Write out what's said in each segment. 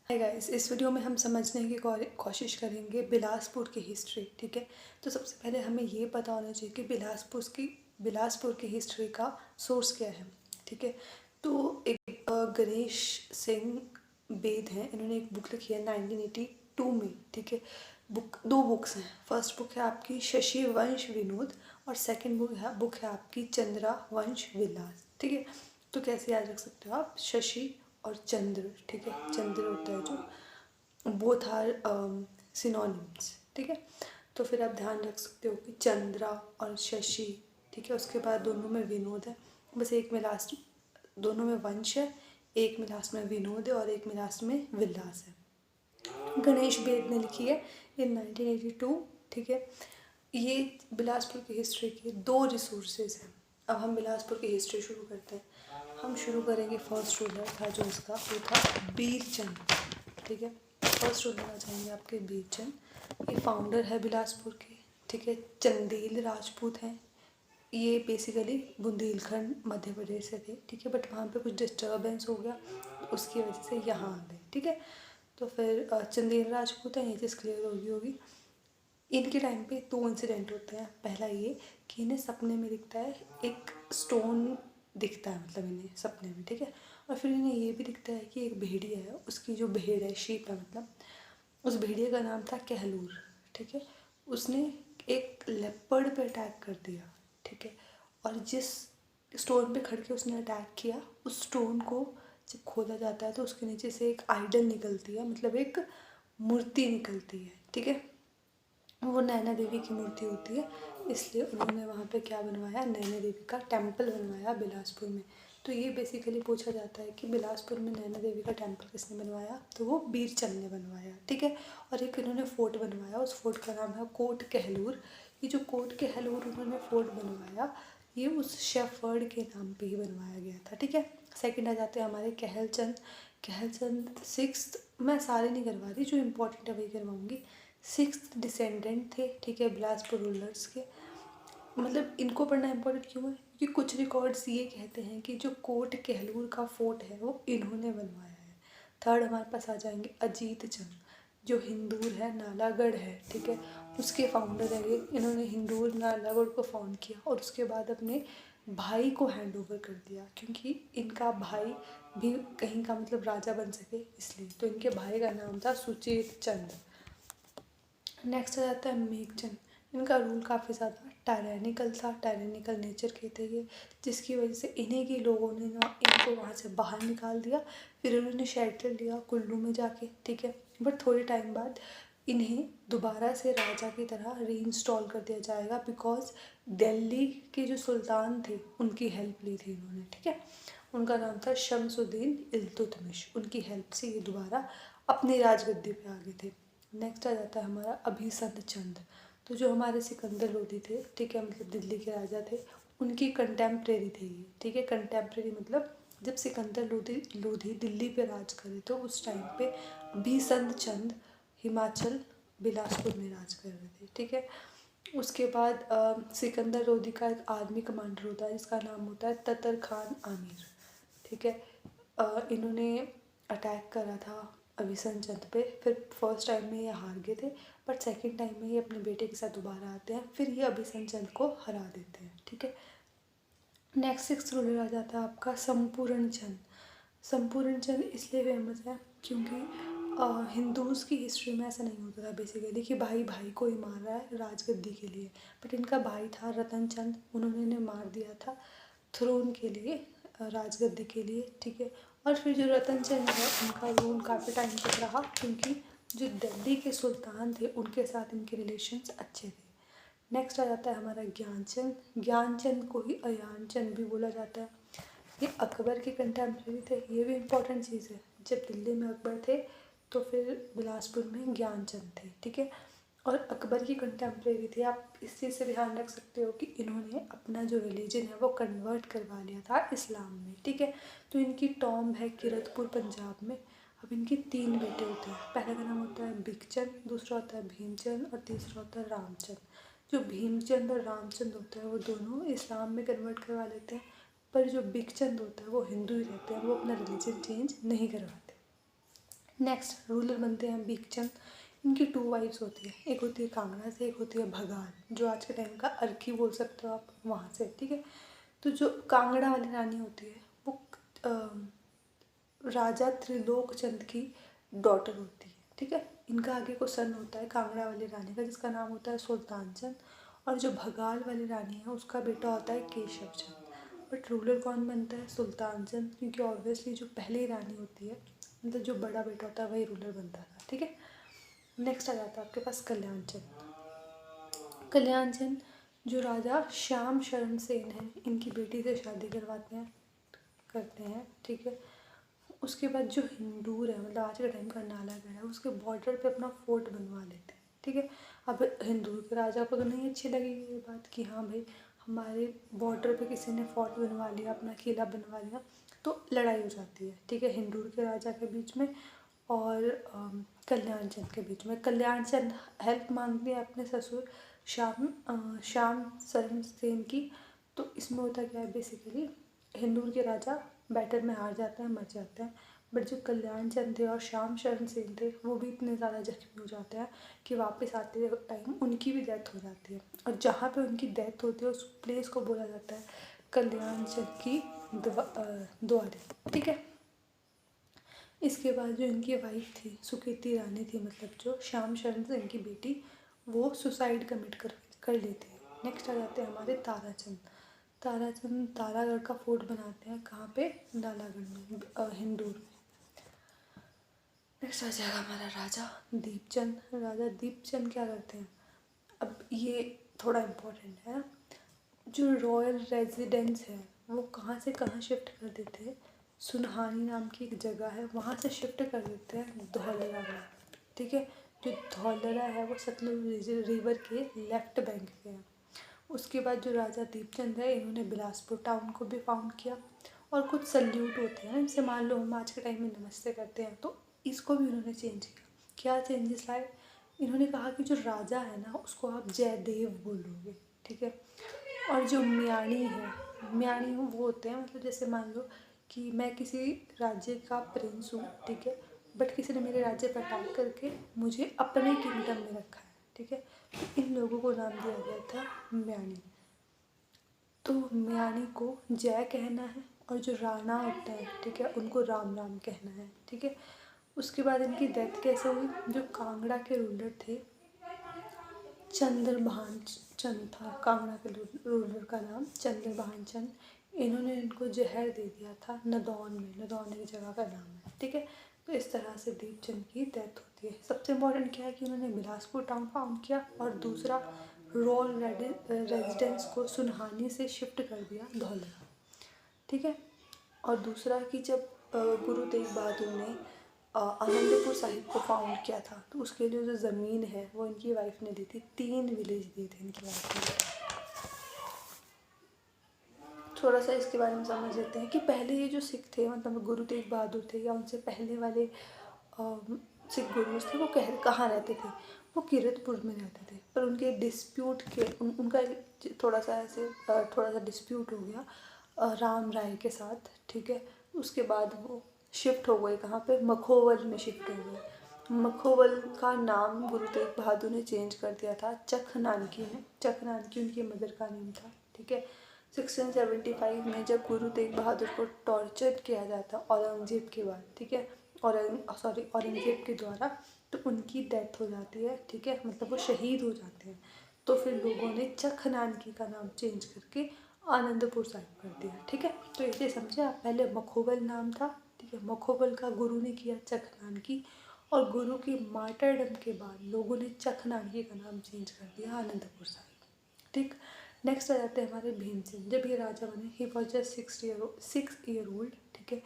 Hi guys, इस video में हम समझने की कोशिश करेंगे बिलासपुर की हिस्ट्री। ठीक है, तो सबसे पहले हमें ये पता होना चाहिए कि बिलासपुर की हिस्ट्री का सोर्स क्या है। ठीक है, तो एक गणेश सिंह बेद हैं, इन्होंने एक बुक लिखी है 1982 में। ठीक है, दो बुक्स हैं। फर्स्ट बुक है आपकी शशि वंश विनोद और सेकंड बुक है आपकी चंद्रा वंश विलास। ठीक है, तो कैसे याद रख सकते हो आप, शशि और चंद्र। ठीक है, चंद्र होता है जो, बोथ आर सिनोनिम्स। ठीक है, तो फिर आप ध्यान रख सकते हो कि चंद्रा और शशि। ठीक है, उसके बाद दोनों में विनोद है, बस एक में लास्ट, दोनों में वंश है, एक में लास्ट में विनोद है और एक में लास्ट में विलास है। गणेश बेद ने लिखी है इन 1982। ठीक है, ये बिलासपुर की हिस्ट्री के दो रिसोर्सेज हैं। अब हम बिलासपुर की हिस्ट्री शुरू करते हैं। हम शुरू करेंगे, फर्स्ट रूलर था जो इसका, वो था बीरचंद। ठीक है, फर्स्ट रूलर आ जाएंगे आपके बीरचंद। ये फाउंडर है बिलासपुर के। ठीक है, चंदेल राजपूत हैं। ये बेसिकली बुंदेलखंड मध्य प्रदेश से थे। ठीक है, बट वहाँ पे कुछ डिस्टर्बेंस हो गया, उसकी वजह से यहाँ आ गए। ठीक है, तो फिर चंदेल राजपूत हैं, ये चीज़ क्लियर होगी। इनके टाइम पे दो इंसिडेंट होते हैं। पहला ये कि इन्हें सपने में दिखता है, एक स्टोन दिखता है, मतलब इन्हें सपने में। ठीक है, और फिर इन्हें ये भी दिखता है कि एक भेड़िया है, उसकी जो भेड़ है, शीप है मतलब, उस भेड़िया का नाम था कहलूर। ठीक है, उसने एक लेपर्ड पे अटैक कर दिया। ठीक है, और जिस स्टोन पे खड़ के उसने अटैक किया, उस स्टोन को जब खोदा जाता है तो उसके नीचे से एक आइडल निकलती है, मतलब एक मूर्ति निकलती है। ठीक है, वो नैना देवी की मूर्ति होती है, इसलिए उन्होंने वहाँ पे क्या बनवाया, नैना देवी का टेम्पल बनवाया बिलासपुर में। तो ये बेसिकली पूछा जाता है कि बिलासपुर में नैना देवी का टेम्पल किसने बनवाया, तो वो बीरचंद ने बनवाया। ठीक है, और एक इन्होंने फोर्ट बनवाया, उस फोर्ट का नाम है कोट कहलूर। ये जो कोट कहलूर उन्होंने फोर्ट बनवाया, ये उस शेफर्ड के नाम पे ही बनवाया गया था। ठीक है, सेकंड आ जाते हैं हमारे कहलचंद सिक्स्थ। मैं सारे नहीं करवा रही, जो इम्पोर्टेंट है वही करवाऊँगी। सिक्स्थ डिसेंडेंट थे। ठीक है, बिलासपुर रूलर्स के। मतलब इनको पढ़ना इम्पोर्टेंट क्यों है, क्योंकि कुछ रिकॉर्ड्स ये कहते हैं कि जो कोट कहलूर का फोर्ट है वो इन्होंने बनवाया है। थर्ड हमारे पास आ जाएंगे अजीत चंद, जो हिंदूर है, नालागढ़ है। ठीक है, उसके फाउंडर है ये। इन्होंने हिंदूर नालागढ़ को फाउंड किया और उसके बाद अपने भाई को हैंड ओवर कर दिया, क्योंकि इनका भाई भी कहीं का मतलब राजा बन सके इसलिए। तो इनके भाई का नाम था सुचेत चंद। नेक्स्ट आ जाता है मेघचंद। इनका रूल काफ़ी ज़्यादा टायरेनिकल था, टायरेनिकल नेचर के थे ये, जिसकी वजह से इन्हीं के लोगों ने ना इनको वहाँ से बाहर निकाल दिया। फिर उन्होंने शेल्टर लिया कुल्लू में जाके। ठीक है, बट थोड़े टाइम बाद इन्हें दोबारा से राजा की तरह रीइंस्टॉल कर दिया जाएगा, बिकॉज दिल्ली के जो सुल्तान थे उनकी हेल्प ली थी इन्होंने। ठीक है, उनका नाम था शमसुद्दीन इल्तुतमिश। उनकी हेल्प से ये दोबारा अपनी राजगद्दी पे आ गए थे। नेक्स्ट आ जाता है हमारा अभिसंध चंद। तो जो हमारे सिकंदर लोधी थे, ठीक है, मतलब दिल्ली के राजा थे, उनकी कंटेम्प्रेरी थे ये। ठीक है, कंटेम्प्रेरी मतलब जब सिकंदर लोधी दिल्ली पे राज करे तो उस टाइम पे अभिसंध चंद हिमाचल बिलासपुर में राज कर रहे थे। ठीक है, उसके बाद सिकंदर लोधी का एक आर्मी कमांडर होता है जिसका नाम होता है ततर खान आमिर। ठीक है, इन्होंने अटैक करा था अभिसंध चंद पे। फिर फर्स्ट टाइम में ये हार गए थे, बट सेकंड टाइम में ये अपने बेटे के साथ दोबारा आते हैं, फिर ये अभिसंध चंद को हरा देते हैं। ठीक है, नेक्स्ट सिक्स रूलर आ जाता है आपका संपूर्ण चंद। संपूर्ण चंद इसलिए फेमस है क्योंकि हिंदूज़ की हिस्ट्री में ऐसा नहीं होता था बेसिकली कि भाई भाई को ही मार रहा है राजगद्दी के लिए, बट इनका भाई था रतन चंद, उन्होंने इन्हें मार दिया था थ्रोन के लिए, राजगद्दी के लिए। ठीक है, और फिर जो रतन चंद है उनका रूल काफ़ी टाइम तक रहा, क्योंकि जो दिल्ली के सुल्तान थे उनके साथ इनके रिलेशंस अच्छे थे। नेक्स्ट आ जाता है हमारा ज्ञानचंद। ज्ञानचंद को ही अयानचंद भी बोला जाता है। ये अकबर के कंटेम्प्रेरी थे, ये भी इम्पोर्टेंट चीज़ है। जब दिल्ली में अकबर थे तो फिर बिलासपुर में ज्ञानचंद थे। ठीक है, और अकबर की कंटेम्प्रेरी थे। आप इस चीज़ से ध्यान रख सकते हो कि इन्होंने अपना जो रिलीजन है वो कन्वर्ट करवा लिया था इस्लाम में। ठीक है, तो इनकी टॉम है किरतपुर पंजाब में। अब इनके तीन बेटे होते हैं। पहले का नाम होता है बिकचंद, दूसरा होता है भीमचंद और तीसरा होता है रामचंद। जो भीमचंद और रामचंद होता है वो दोनों इस्लाम में कन्वर्ट करवा लेते हैं, पर जो बिकचंद होता है वो हिंदू ही रहते हैं, वो अपना रिलीजन चेंज नहीं करवाते। नेक्स्ट रूलर बनते हैं भीमचंद। इनकी 2 वाइफ्स होती है, एक होती है कांगड़ा से, एक होती है भगाल, जो आज के टाइम का अर्की बोल सकते हो आप, वहाँ से, ठीक है। तो जो कांगड़ा वाली रानी होती है वो राजा त्रिलोकचंद की डॉटर होती है, ठीक है। इनका आगे को सन होता है कांगड़ा वाली रानी का, जिसका नाम होता है सुल्तान चंद, और जो भगाल वाली रानी है उसका बेटा होता है केशव चंद। बट रूलर कौन बनता है? सुल्तान चंद, क्योंकि ऑब्वियसली जो पहली रानी होती है, मतलब जो बड़ा बेटा होता है वही रूलर बनता था, ठीक है। नेक्स्ट आ जाता है आपके पास कल्याण चंद। कल्याण चंद जो राजा श्याम शरण सेन है, इनकी बेटी से शादी करते हैं, ठीक है। उसके बाद जो हिंदूर है, मतलब आज के टाइम का नालागढ़ है, उसके बॉर्डर पे अपना फोर्ट बनवा लेते हैं, ठीक है। अब हिंदूर के राजा को तो नहीं अच्छी लगी ये बात कि हाँ भाई हमारे बॉर्डर पे किसी ने फोर्ट बनवा लिया, अपना किला बनवा लिया, तो लड़ाई हो जाती है, ठीक है, हिंदूर के राजा के बीच में और कल्याण चंद के बीच में। कल्याण चंद हेल्प मांगते हैं अपने ससुर श्याम शरण सेन की। तो इसमें होता क्या है, बेसिकली हिंदूर के राजा बैटल में हार जाते हैं, मर जाते हैं। बट जो कल्याण चंद थे और श्याम शरण सेन थे, वो भी इतने ज़्यादा जख्मी हो जाते हैं कि वापस आते टाइम उनकी भी डेथ हो जाती है। और जहाँ पे उनकी डेथ होती है उस प्लेस को बोला जाता है कल्याण चंद की द्वारी, ठीक है। इसके बाद जो इनकी वाइफ थी सुकेती रानी थी, मतलब जो श्याम शरण सेन की बेटी, वो सुसाइड कमिट कर लेती है। नेक्स्ट आ जाते हैं हमारे ताराचंद। ताराचंद तारागढ़ का फोर्ट बनाते हैं, कहाँ पे? नालागढ़ में, हिंदूर में। नेक्स्ट आ जाएगा हमारा राजा दीपचंद। राजा दीपचंद क्या करते हैं, अब ये थोड़ा इम्पोर्टेंट है। जो रॉयल रेजिडेंस है वो कहाँ से कहाँ शिफ्ट कर देते हैं, सुनहानी नाम की एक जगह है, वहाँ से शिफ्ट कर देते हैं धौलरा में, ठीक है। जो धौलरा है वो सतलुज रिवर के लेफ्ट बैंक पे है। उसके बाद जो राजा दीपचंद है, इन्होंने बिलासपुर टाउन को भी फाउंड किया। और कुछ सल्यूट होते हैं इनसे, मान लो हम आज के टाइम में नमस्ते करते हैं, तो इसको भी उन्होंने चेंज किया। क्या चेंजेस लाए? इन्होंने कहा कि जो राजा है ना उसको आप जयदेव बोलोगे, ठीक है। और जो म्याणी है, म्याणी वो होते हैं, मतलब जैसे मान लो कि मैं किसी राज्य का प्रिंस हूँ, ठीक है, बट किसी ने मेरे राज्य पर अटैक करके मुझे अपने किंगडम में रखा है, ठीक है। तो इन लोगों को नाम दिया गया था म्याणी। तो म्याणी को जय कहना है, और जो राणा होता है, ठीक है, उनको राम राम कहना है, ठीक है। उसके बाद इनकी डेथ कैसे हुई? जो कांगड़ा के रूलर थे, चंद्रभान चंद था कांगड़ा के रूलर का नाम, चंद्रभान चंद, इन्होंने इनको जहर दे दिया था नदौन में, नदौन एक जगह का नाम है, ठीक है। तो इस तरह से दीपचंद की डेथ होती है। सबसे इम्पोर्टेंट क्या है कि उन्होंने बिलासपुर टाउन फाउंड किया, और दूसरा रॉयल रेजिडेंस को सुनहानी से शिफ्ट कर दिया धौलरा, ठीक है। और दूसरा कि जब गुरु तेग बहादुर ने आनंदपुर साहिब को फाउंड किया था, तो उसके लिए जो ज़मीन है वो इनकी वाइफ ने दी थी, 3 विलेज दिए थे इनकी वाइफ ने। थोड़ा सा इसके बारे में समझ लेते हैं कि पहले ये जो सिख थे, मतलब गुरु तेग बहादुर थे या उनसे पहले वाले सिख गुरुज थे, वो कहाँ रहते थे? वो कीरतपुर में रहते थे। पर उनके डिस्प्यूट के उनका थोड़ा सा डिस्प्यूट हो गया राम राय के साथ, ठीक है। उसके बाद वो शिफ्ट हो गए, कहाँ पे? मखोवल में शिफ्ट हो गए। मखोवल का नाम गुरु तेग बहादुर ने चेंज कर दिया था चख नानकी में। चख नानकी उनकी मदर का नेम था, ठीक है। 1675 में जब गुरु तेग बहादुर को टॉर्चर किया जाता औरंगजेब के बाद, ठीक है, औरंगजेब के द्वारा, तो उनकी डेथ हो जाती है, ठीक है, मतलब वो शहीद हो जाते हैं। तो फिर लोगों ने चख नानकी का नाम चेंज करके आनंदपुर साहिब कर दिया, ठीक है। तो इसे समझे आप, पहले मखोबल नाम था, ठीक है, मखोबल का गुरु ने किया चख नानकी, और गुरु की मार्टरडम के बाद लोगों ने चख नानकी का नाम चेंज कर दिया आनंदपुर साहिब, ठीक। नेक्स्ट आ जाते हैं हमारे भीमसेन। जब ये राजा बने, he was just 6 year old, ठीक है,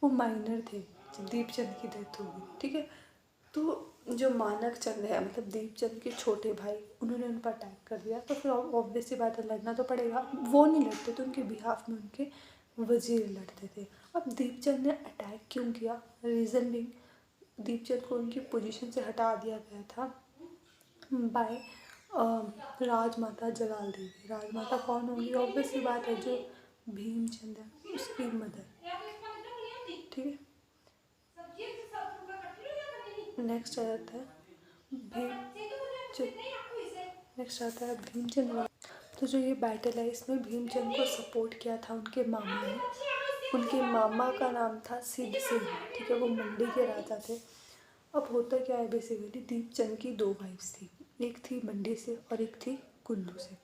वो माइनर थे जब दीपचंद की डेथ हो गई, ठीक है। तो जो मानक चंद है, मतलब दीपचंद के छोटे भाई, उन्होंने उन पर अटैक कर दिया, तो फिर ऑब्वियस सी बात है लड़ना तो पड़ेगा। वो नहीं लड़ते थे, उनके बिहाफ में उनके वजीर लड़ते थे। अब दीपचंद ने अटैक क्यों किया? रीज़न बिंग, दीपचंद को उनकी पोजीशन से हटा दिया गया था बाय राजमाता जलाल देवी। राजमाता कौन होंगी? ऑब्वियस सी बात है जो भीमचंद है उसकी मदर, ठीक है। नेक्स्ट आ जाता है भीमचंद नेक्स्ट आता है भीमचंद। तो जो ये बैटल है इसमें भीमचंद को सपोर्ट किया था उनके मामा ने। उनके मामा का नाम था सिद्ध सिंह, ठीक है, वो मंडी के राजा थे। अब होता क्या है, बेसिकली दीपचंद की दो वाइफ्स थी, एक थी मंडी से और एक थी कुल्लू से।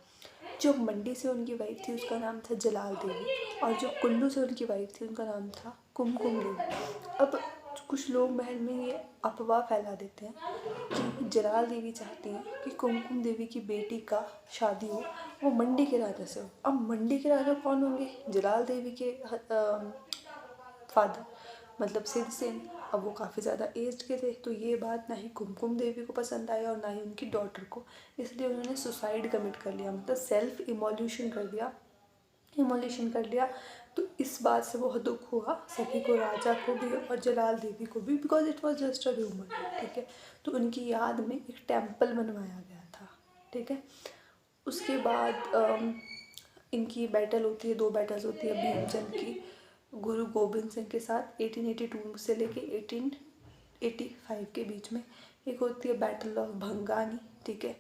जो मंडी से उनकी वाइफ थी उसका नाम था जलाल देवी, और जो कुल्लू से उनकी वाइफ थी उनका नाम था कुमकुम देवी। अब कुछ लोग महल में ये अफवाह फैला देते हैं कि जलाल देवी चाहती हैं कि कुमकुम देवी की बेटी का शादी हो वो मंडी के राजा से हो। अब मंडी के राजा कौन होंगे, जलाल देवी के फादर मतलब सिद्ध सिंह। अब वो काफ़ी ज़्यादा एज्ड के थे, तो ये बात ना ही कुमकुम देवी को पसंद आई और ना ही उनकी डॉटर को, इसलिए उन्होंने सुसाइड कमिट कर लिया, मतलब सेल्फ इमोल्यूशन कर लिया। तो इस बात से बहुत दुख हुआ सभी को, राजा को भी और जलाल देवी को भी, because it was just a rumour, ठीक है। तो उनकी याद में एक टेम्पल बनवाया गया था, ठीक है। उसके बाद इनकी बैटल होती है, दो बैटल्स होती है भीमचंद की गुरु गोबिंद सिंह के साथ 1882 से लेके 1885 के बीच में। एक होती है बैटल ऑफ भंगानी, ठीक है,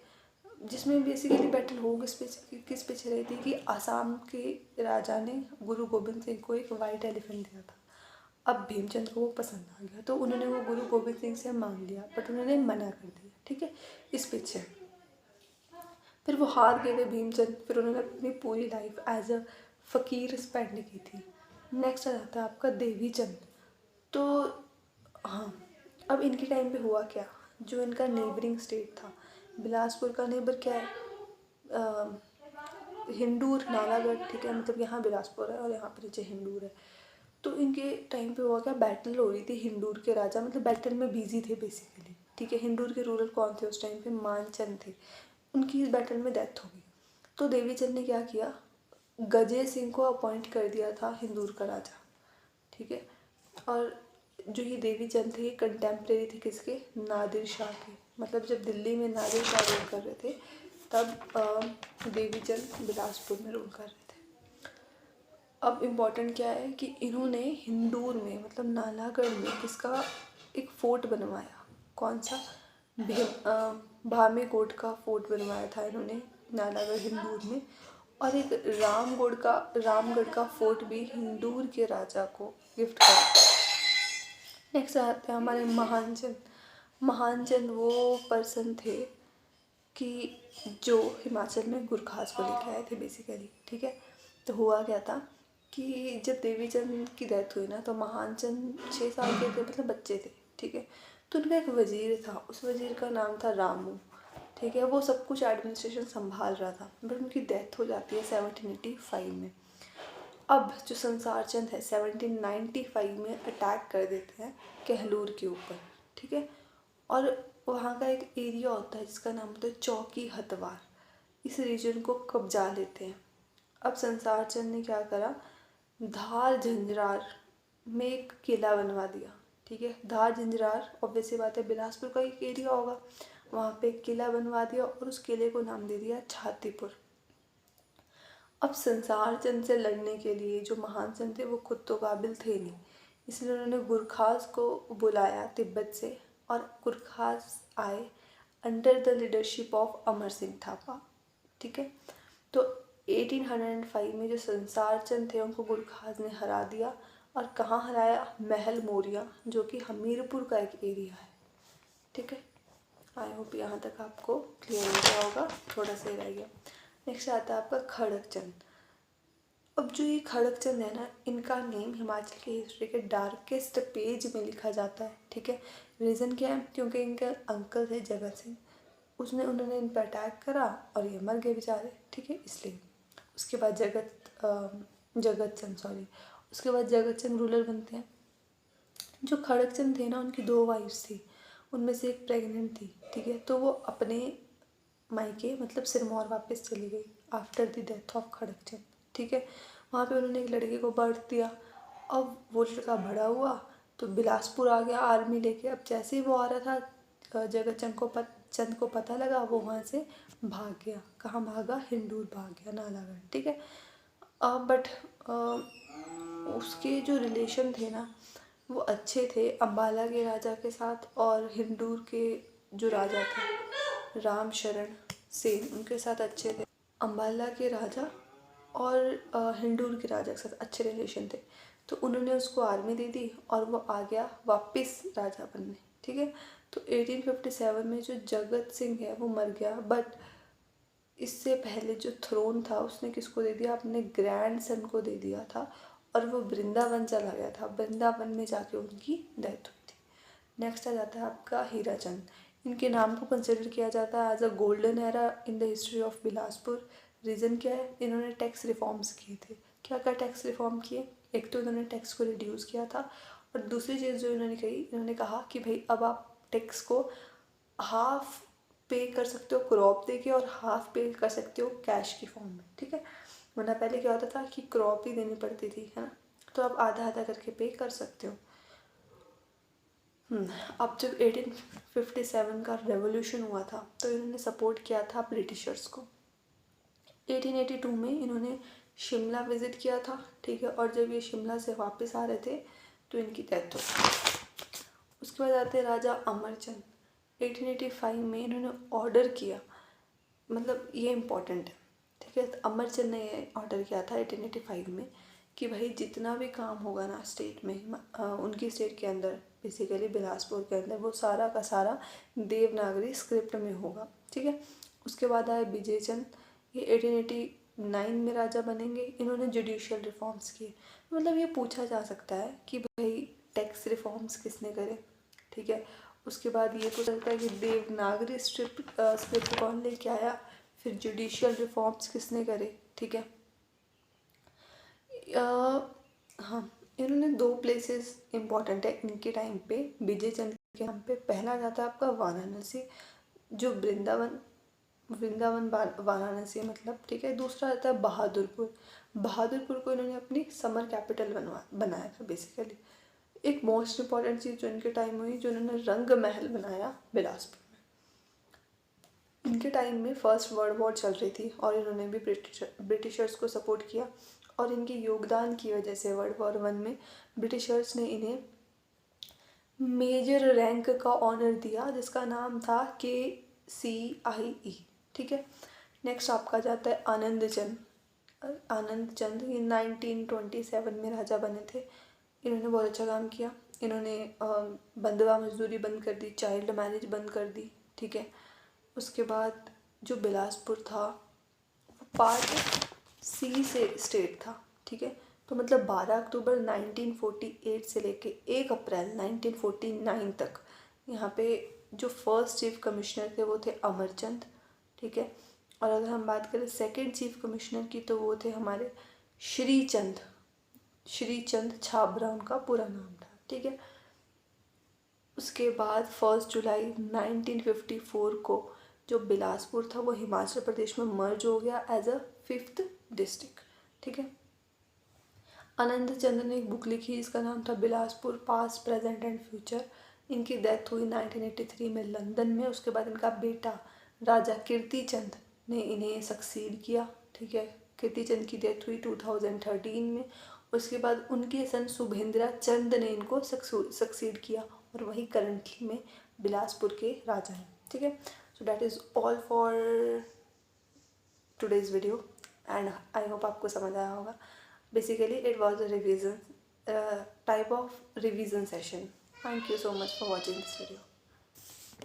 जिसमें बेसिकली बैटल हो किस पे चल रही थी कि आसाम के राजा ने गुरु गोबिंद सिंह को एक वाइट एलिफेंट दिया था। अब भीमचंद को वो पसंद आ गया, तो उन्होंने वो गुरु गोबिंद सिंह से मांग लिया, बट उन्होंने मना कर दिया, ठीक है, इस पीछे। फिर वो हार गए थे भीमचंद, फिर उन्होंने अपनी पूरी लाइफ एज अ फ़कीर स्पेंड की थी। नेक्स्ट आ जाता है आपका देवी चंद। तो हाँ, अब इनके टाइम पे हुआ क्या, जो इनका नेबरिंग स्टेट था, बिलासपुर का नेबर क्या है, हिंदूर नालागढ़, ठीक है, मतलब यहाँ बिलासपुर है और यहाँ पर नीचे हिंदूर है। तो इनके टाइम पे हुआ क्या, बैटल हो रही थी, हिंदूर के राजा मतलब बैटल में बिजी थे बेसिकली, ठीक है। हिंदूर के रूलर कौन थे उस टाइम पे, मानचंद थे। उनकी इस बैटल में डेथ हो गई। तो देवीचंद ने क्या किया, गजे सिंह को अपॉइंट कर दिया था हिंदूर का राजा, ठीक है। और जो ये देवीचंद थे ये कंटेम्प्रेरी थे किसके, नादिर शाह के, मतलब जब दिल्ली में नादिर शाह रूल कर रहे थे तब देवीचंद बिलासपुर में रूल कर रहे थे। अब इम्पॉर्टेंट क्या है कि इन्होंने हिंदूर में मतलब नालागढ़ में किसका एक फोर्ट बनवाया, कौन सा, भामेकोट का फोर्ट बनवाया था इन्होंने नालागढ़ हिंदूर में। और एक रामगढ़ का फोर्ट भी हिंदूर के राजा को गिफ्ट करा। नेक्स्ट आते हैं हमारे महानचंद वो पर्सन थे कि जो हिमाचल में गुरखास को लेके आए थे बेसिकली, ठीक है। तो हुआ क्या था कि जब देवीचंद की डेथ हुई ना, तो महानचंद 6 साल के थे, मतलब बच्चे थे, ठीक है। तो उनका एक वजीर था, उस वजीर का नाम था रामू, ठीक है। वो सब कुछ एडमिनिस्ट्रेशन संभाल रहा था, बट उनकी डेथ हो जाती है 1785 में। अब जो संसार चंद है 1795 में अटैक कर देते हैं कहलूर के ऊपर, ठीक है। और वहाँ का एक एरिया होता है जिसका नाम होता है चौकी हतवार, इस रीजन को कब्जा लेते हैं। अब संसार चंद ने क्या करा, धार झंझार में एक किला बनवा दिया, ठीक है। धार झंझार ऑब्वियसली बात है बिलासपुर का एक एरिया होगा, वहाँ पे एक किला बनवा दिया और उस किले को नाम दे दिया छातीपुर। अब संसार चंद से लड़ने के लिए जो महान चंद थे वो खुद तो काबिल थे नहीं, इसलिए उन्होंने गुरखास को बुलाया तिब्बत से, और गुरखास आए under the leadership of Amar Singh Thapa, ठीक है। तो 1805 में जो संसार चंद थे उनको गुरखास ने हरा दिया, और कहाँ हराया, महल मोरिया, जो कि हमीरपुर का एक एरिया है, ठीक है। आई होप यहाँ तक आपको क्लियर हो गया होगा, थोड़ा सा ही रह गया। नेक्स्ट आता है आपका खड़गचंद। अब जो ये खड़गचंद है ना, इनका नेम हिमाचल की हिस्ट्री के डार्केस्ट पेज में लिखा जाता है, ठीक है। रीज़न क्या है, क्योंकि इनके अंकल थे जगत सिंह, उन्होंने इन पर अटैक करा और ये मर गए बेचारे, ठीक है, इसलिए। उसके बाद जगत चंद रूलर बनते हैं। जो खड़गचंद थे ना, उनकी 2 वाइफ्स थी, उनमें से एक प्रेग्नेंट थी, ठीक है। तो वो अपने मायके मतलब सिरमौर वापस चली गई आफ्टर द डेथ ऑफ खड़गचंद, ठीक है। वहाँ पे उन्होंने एक लड़के को बर्थ दिया। अब वो लड़का बड़ा हुआ तो बिलासपुर आ गया आर्मी लेके। अब जैसे ही वो आ रहा था चंद को पता लगा, वो वहाँ से भाग गया। कहाँ भागा, हिंदूर भाग गया, नालागढ़, ठीक है। बट उसके जो रिलेशन थे ना, वो अच्छे थे अम्बाला के राजा के साथ, और हिंदूर के जो राजा थे राम शरण सेन उनके साथ अच्छे थे। अम्बाला के राजा और हिंदूर के राजा के साथ अच्छे रिलेशन थे, तो उन्होंने उसको आर्मी दे दी और वो आ गया वापस राजा बनने। ठीक है, तो 1857 में जो जगत सिंह है वो मर गया, बट इससे पहले जो थ्रोन था उसने किसको दे दिया, अपने ग्रैंड सन को दे दिया था, और वो वृंदावन चला गया था। वृंदावन में जाके उनकी डेथ हुई थी। नेक्स्ट आ जाता है आपका हीराचंद। इनके नाम को कंसिडर किया जाता है as a golden era in the history of Bilaspur. Reason क्या है, इन्होंने टैक्स रिफॉर्म्स किए थे। क्या क्या टैक्स रिफॉर्म किए, एक तो इन्होंने टैक्स को रिड्यूस किया था, और दूसरी चीज़ जो इन्होंने कही, इन्होंने कहा कि भाई अब आप टैक्स को हाफ पे कर सकते हो क्रॉप देके और हाफ पे कर सकते हो कैश की फॉर्म में। ठीक है, वरना पहले क्या होता था कि क्रॉप ही देनी पड़ती थी, है ना, तो आप आधा आधा करके पे कर सकते हो। अब जब 1857 का रेवोल्यूशन हुआ था तो इन्होंने सपोर्ट किया था ब्रिटिशर्स को। 1882 में इन्होंने शिमला विज़िट किया था। ठीक है, और जब ये शिमला से वापस आ रहे थे तो इनकी डेथ हो गई। उसके बाद आते हैं राजा अमरचंद। 1885 में इन्होंने ऑर्डर किया, मतलब ये इम्पोर्टेंट है। ठीक है, तो अमरचंद ने ये ऑर्डर किया था 1885 में कि भाई जितना भी काम होगा ना स्टेट में, उनकी स्टेट के अंदर बेसिकली बिलासपुर के अंदर, वो सारा का सारा देवनागरी स्क्रिप्ट में होगा। ठीक है, उसके बाद आए विजय चंद। ये 1889 में राजा बनेंगे। इन्होंने जुडिशियल रिफॉर्म्स किए। मतलब ये पूछा जा सकता है कि भाई टैक्स रिफॉर्म्स किसने करे। ठीक है, उसके बाद ये पूछा जाता है कि देवनागरी स्क्रिप्ट कौन लेके आया, फिर जुडिशियल रिफॉर्म्स किसने करे। ठीक है, हाँ, इन्होंने दो प्लेसेस इंपॉर्टेंट है इनके टाइम पे, विजय चंद के नाम पे। पहला जाता है आपका वाराणसी, जो वृंदावन वाराणसी मतलब। ठीक है, दूसरा आता है बहादुरपुर। बहादुरपुर को इन्होंने अपनी समर कैपिटल बनाया था बेसिकली। एक मोस्ट इम्पॉर्टेंट चीज़ जो इनके टाइम हुई, जो इन्होंने रंग महल बनाया बिलासपुर में। इनके टाइम में फर्स्ट वर्ल्ड वॉर चल रही थी और इन्होंने भी ब्रिटिशर्स को सपोर्ट किया, और इनके योगदान की वजह से वर्ल्ड वॉर 1 में ब्रिटिशर्स ने इन्हें मेजर रैंक का ऑनर दिया, जिसका नाम था KCIE। ठीक है, नेक्स्ट आपका जाता है आनंद चंद। आनंद चंद ये 1927 में राजा बने थे। इन्होंने बहुत अच्छा काम किया। इन्होंने बंधुआ मजदूरी बंद कर दी, चाइल्ड मैरिज बंद कर दी। ठीक है, उसके बाद जो बिलासपुर था वो पार्ट C से स्टेट था। ठीक है, तो मतलब 12 अक्टूबर 1948 से लेके 1 अप्रैल 1949 तक यहाँ पे जो फर्स्ट चीफ कमिश्नर थे वो थे अमरचंद। ठीक है, और अगर हम बात करें सेकंड चीफ कमिश्नर की तो वो थे हमारे श्रीचंद छाबरा उनका पूरा नाम था। ठीक है, उसके बाद 1 जुलाई 1954 को जो बिलासपुर था वो हिमाचल प्रदेश में मर्ज हो गया एज अ 5th डिस्ट्रिक्ट। ठीक है, आनंद चंद्र ने एक बुक लिखी, इसका नाम था Bilaspur past present and future. इनकी डेथ हुई 1983 में लंदन में। उसके बाद इनका बेटा राजा कीर्ति चंद ने इन्हें सक्सीड किया। ठीक है, कीर्ति चंद की डेथ हुई 2013 में। उसके बाद उनके सन सुभेंद्रा चंद ने इनको सक्सीड किया, और वही करंटली में बिलासपुर के राजा हैं। ठीक है, so that is all for today's video and I hope आपको समझ आया होगा। Basically, it was a revision type of revision session. Thank you so much for watching this video.